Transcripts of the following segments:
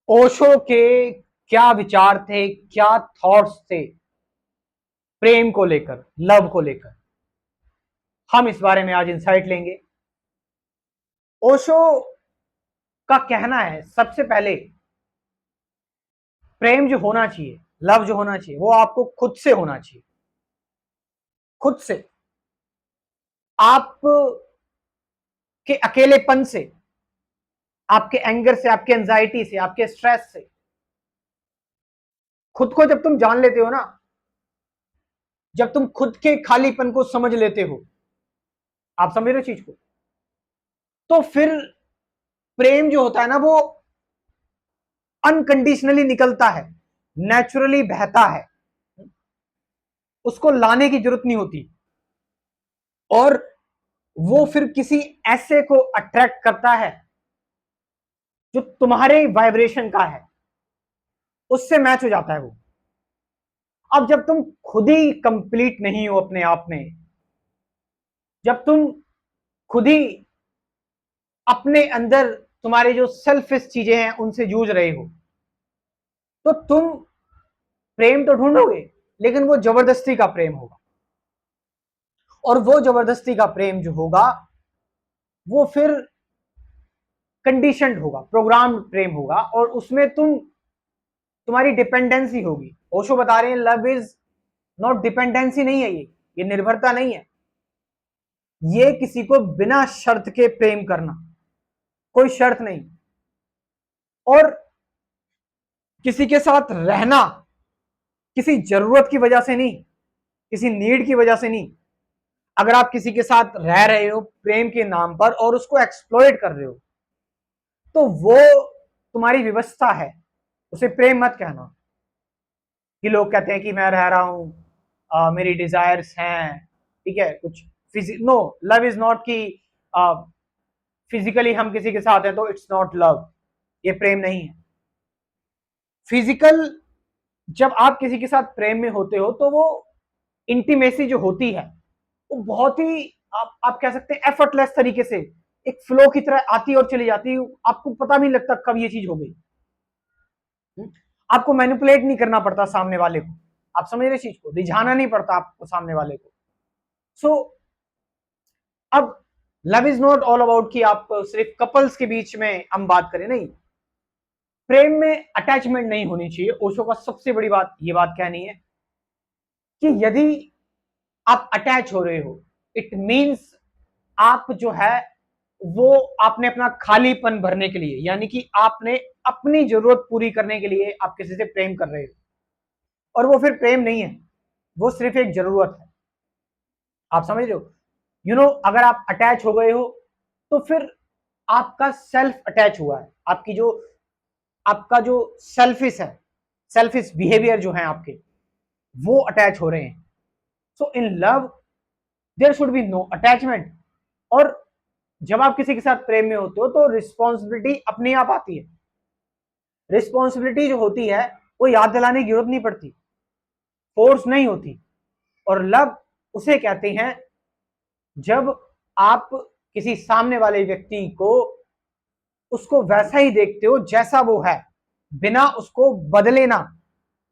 ओशो के क्या विचार थे, क्या थॉट्स थे प्रेम को लेकर, लव को लेकर, हम इस बारे में आज इंसाइट लेंगे। ओशो का कहना है सबसे पहले प्रेम जो होना चाहिए, लव जो होना चाहिए, वो आपको खुद से होना चाहिए। खुद से, आप के अकेलेपन से, आपके एंगर से, आपके एंजाइटी से, आपके स्ट्रेस से। खुद को जब तुम जान लेते हो ना, जब तुम खुद के खालीपन को समझ लेते हो, आप समझ रहे हो चीज को, तो फिर प्रेम जो होता है ना, वो अनकंडीशनली निकलता है, नेचुरली बहता है, उसको लाने की जरूरत नहीं होती। और वो फिर किसी ऐसे को अट्रैक्ट करता है जो तुम्हारे वाइब्रेशन का है, उससे मैच हो जाता है वो। अब जब तुम खुद ही कंप्लीट नहीं हो अपने आप में, जब तुम खुद ही अपने अंदर तुम्हारे जो सेल्फिश चीजें हैं उनसे जूझ रहे हो, तो तुम प्रेम तो ढूंढोगे, लेकिन वो जबरदस्ती का प्रेम होगा। और वो जबरदस्ती का प्रेम जो होगा, वो फिर कंडीशनड होगा, प्रोग्राम प्रेम होगा, और उसमें तुम्हारी डिपेंडेंसी होगी। ओशो बता रहे हैं लव इज नॉट डिपेंडेंसी, नहीं है ये निर्भरता नहीं है। ये किसी को बिना शर्त के प्रेम करना, कोई शर्त नहीं। और किसी के साथ रहना किसी जरूरत की वजह से नहीं, किसी नीड की वजह से नहीं। अगर आप किसी के साथ रह रहे हो प्रेम के नाम पर और उसको एक्सप्लॉइट कर रहे हो, तो वो तुम्हारी व्यवस्था है, उसे प्रेम मत कहना। कि लोग कहते हैं कि मैं रह रहा हूं, मेरी डिजायर्स हैं, ठीक है, कुछ नो, लव इज नॉट कि फिजिकली हम किसी के साथ हैं तो इट्स नॉट लव, ये प्रेम नहीं है। फिजिकल, जब आप किसी के साथ प्रेम में होते हो तो वो इंटीमेसी जो होती है, वो बहुत ही आप कह सकते हैं एफर्टलेस तरीके से एक फ्लो की तरह आती और चली जाती है। आपको पता भी नहीं लगता कब ये चीज हो गई। आपको मैनिपुलेट नहीं करना पड़ता सामने वाले को, आप समझ रहे चीज को, रिझाना नहीं पड़ता आपको सामने वाले को। सो अब love is not all about कि आप सिर्फ कपल्स के बीच में हम बात करें, नहीं। प्रेम में अटैचमेंट नहीं होनी चाहिए। ओशो का सबसे बड़ी बात ये बात कहनी है कि यदि आप अटैच हो रहे हो, इट मीन्स आप जो है वो आपने अपना खालीपन भरने के लिए, यानी कि आपने अपनी जरूरत पूरी करने के लिए आप किसी से प्रेम कर रहे हो, और वो फिर प्रेम नहीं है, वो सिर्फ एक जरूरत है। आप समझ रहे हो? अगर आप अटैच हो गए हो तो फिर आपका सेल्फ अटैच हुआ है, आपका जो सेल्फिश है, सेल्फिश बिहेवियर जो है आपके, वो अटैच हो रहे हैं। So in love there should be no attachment. और जब आप किसी के साथ प्रेम में होते हो तो रिस्पॉन्सिबिलिटी अपने आप आती है। रिस्पॉन्सिबिलिटी जो होती है वो याद दिलाने की जरूरत नहीं पड़ती, फोर्स नहीं होती। और लव उसे कहते हैं जब आप किसी सामने वाले व्यक्ति को उसको वैसा ही देखते हो जैसा वो है, बिना उसको बदले ना,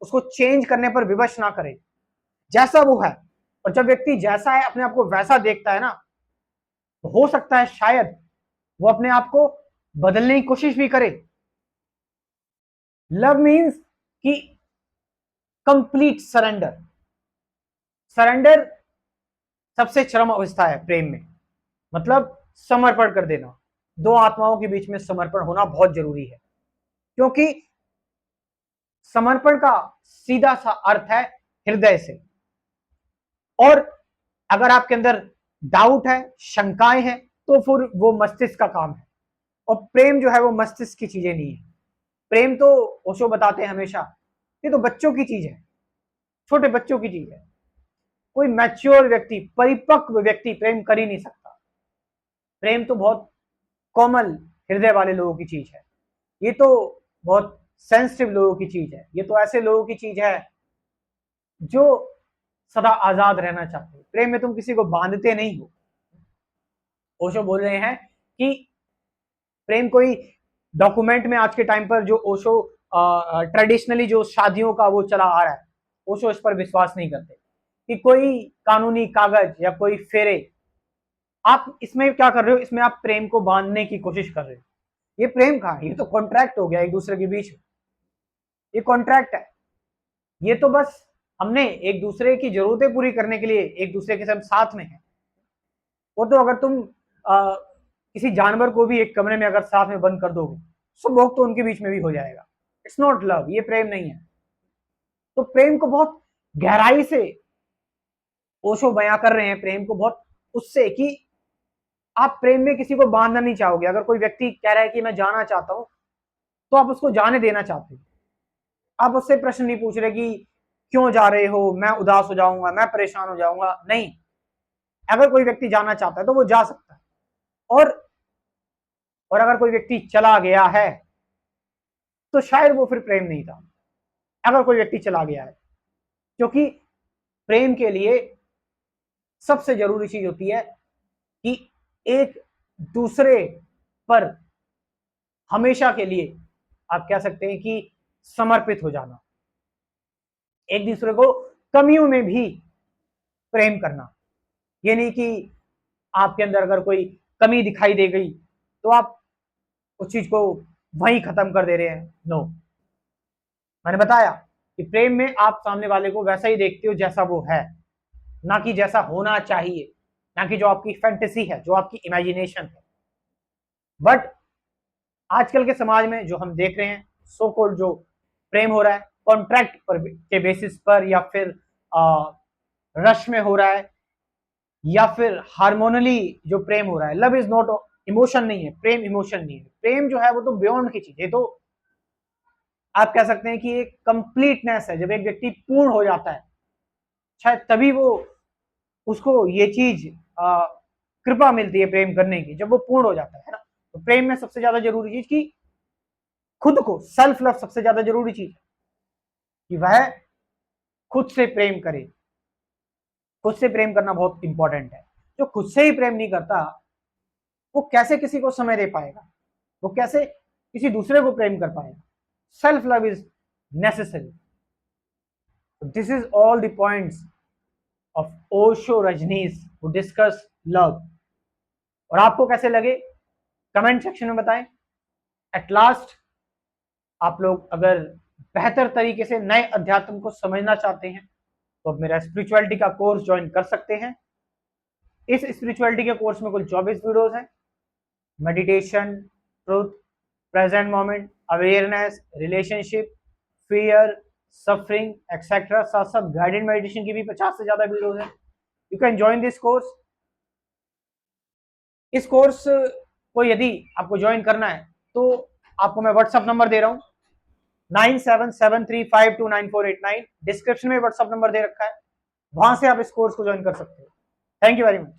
उसको चेंज करने पर विवश ना करे, जैसा वो है। और जब व्यक्ति जैसा है अपने आप को वैसा देखता है ना, तो हो सकता है शायद वो अपने आप को बदलने की कोशिश भी करे। लव मीन्स कि कंप्लीट सरेंडर। सरेंडर सबसे चरम अवस्था है प्रेम में, मतलब समर्पण कर देना। दो आत्माओं के बीच में समर्पण होना बहुत जरूरी है, क्योंकि समर्पण का सीधा सा अर्थ है हृदय से। और अगर आपके अंदर डाउट है, शंकाएं हैं, तो फिर वो मस्तिष्क का काम है। और प्रेम जो है वो मस्तिष्क की चीजें नहीं है। प्रेम तो ओशो बताते हैं हमेशा, ये तो बच्चों की चीज है, छोटे बच्चों की चीज है। कोई मैच्योर व्यक्ति, परिपक्व व्यक्ति प्रेम कर ही नहीं सकता। प्रेम तो बहुत कोमल हृदय वाले लोगों की चीज है, ये तो बहुत सेंसिटिव लोगों की चीज है, ये तो ऐसे लोगों की चीज है जो सदा आजाद रहना चाहते हो। प्रेम में तुम किसी को बांधते नहीं हो। ओशो बोल रहे हैं कि प्रेम कोई डॉक्यूमेंट में आज के टाइम पर जो ओशो ट्रेडिशनली जो शादियों का वो चला आ रहा है, ओशो इस पर विश्वास नहीं करते कि कोई कानूनी कागज या कोई फेरे। आप इसमें क्या कर रहे हो, इसमें आप प्रेम को बांधने की कोशिश कर रहे हो। ये प्रेम कहाँ है, ये तो कॉन्ट्रैक्ट हो गया एक दूसरे के बीच में, ये कॉन्ट्रैक्ट है। ये तो बस हमने एक दूसरे की जरूरतें पूरी करने के लिए एक दूसरे के साथ में है। वो तो अगर तुम किसी जानवर को भी एक कमरे में अगर साथ में बंद कर दोगे, सब भोग तो उनके बीच में भी हो जाएगा। इट्स नॉट लव, ये प्रेम नहीं है। तो प्रेम को बहुत गहराई से ओशो बयां कर रहे हैं, प्रेम को बहुत उससे कि आप प्रेम में किसी को बांधना नहीं चाहोगे। अगर कोई व्यक्ति कह रहा है कि मैं जाना चाहता हूं, तो आप उसको जाने देना चाहते हो। आप उससे प्रश्न नहीं पूछ रहे कि क्यों जा रहे हो, मैं उदास हो जाऊंगा, मैं परेशान हो जाऊंगा, नहीं। अगर कोई व्यक्ति जाना चाहता है तो वो जा सकता है। और अगर कोई व्यक्ति चला गया है तो शायद वो फिर प्रेम नहीं था, अगर कोई व्यक्ति चला गया है। क्योंकि प्रेम के लिए सबसे जरूरी चीज होती है कि एक दूसरे पर हमेशा के लिए आप कह सकते हैं कि समर्पित हो जाना, एक दूसरे को कमियों में भी प्रेम करना। ये नहीं कि आपके अंदर अगर कोई कमी दिखाई दे गई तो आप उस चीज को वहीं खत्म कर दे रहे हैं। नो, मैंने बताया कि प्रेम में आप सामने वाले को वैसा ही देखते हो जैसा वो है, ना कि जैसा होना चाहिए, ना कि जो आपकी फैंटेसी है, जो आपकी इमेजिनेशन है। बट आजकल के समाज में जो हम देख रहे हैं, सो कॉल्ड जो प्रेम हो रहा है कॉन्ट्रैक्ट पर के बेसिस पर, या फिर रश में हो रहा है, या फिर हार्मोनली जो प्रेम हो रहा है। लव इज नॉट इमोशन नहीं है, प्रेम इमोशन नहीं है। प्रेम जो है वो तो बियॉन्ड की चीज है। तो आप कह सकते हैं कि एक कंप्लीटनेस है। जब एक व्यक्ति पूर्ण हो जाता है, शायद तभी वो उसको ये चीज कृपा मिलती है प्रेम करने की, जब वो पूर्ण हो जाता है ना। तो प्रेम में सबसे ज्यादा जरूरी चीज की खुद को, सेल्फ लव सबसे ज्यादा जरूरी चीज है कि वह खुद से प्रेम करे। खुद से प्रेम करना बहुत इंपॉर्टेंट है। जो खुद से ही प्रेम नहीं करता, वो कैसे किसी को समय दे पाएगा, वो कैसे किसी दूसरे को प्रेम कर पाएगा। Self love is necessary. This is all the points of Osho Rajneesh who discuss love. और आपको कैसे लगे कमेंट सेक्शन में बताएं। एट लास्ट, आप लोग अगर बेहतर तरीके से नए अध्यात्म को समझना चाहते हैं तो आप मेरा स्पिरिचुअलिटी का कोर्स ज्वाइन कर सकते हैं। इस स्पिरिचुअलिटी के कोर्स में कुल 24 वीडियोस हैं। Meditation, truth, present moment, awareness, relationship, fear, suffering etcetera. साथ साथ गाइडेड मेडिटेशन की भी 50 से ज्यादा वीडियोस हैं। You can join this course. इस कोर्स को यदि आपको ज्वाइन करना है तो आपको मैं व्हाट्सएप नंबर दे रहा हूं 9773529489। डिस्क्रिप्शन में व्हाट्सएप नंबर दे रखा है, वहां से आप इस कोर्स को ज्वाइन कर सकते हो। Thank you very much.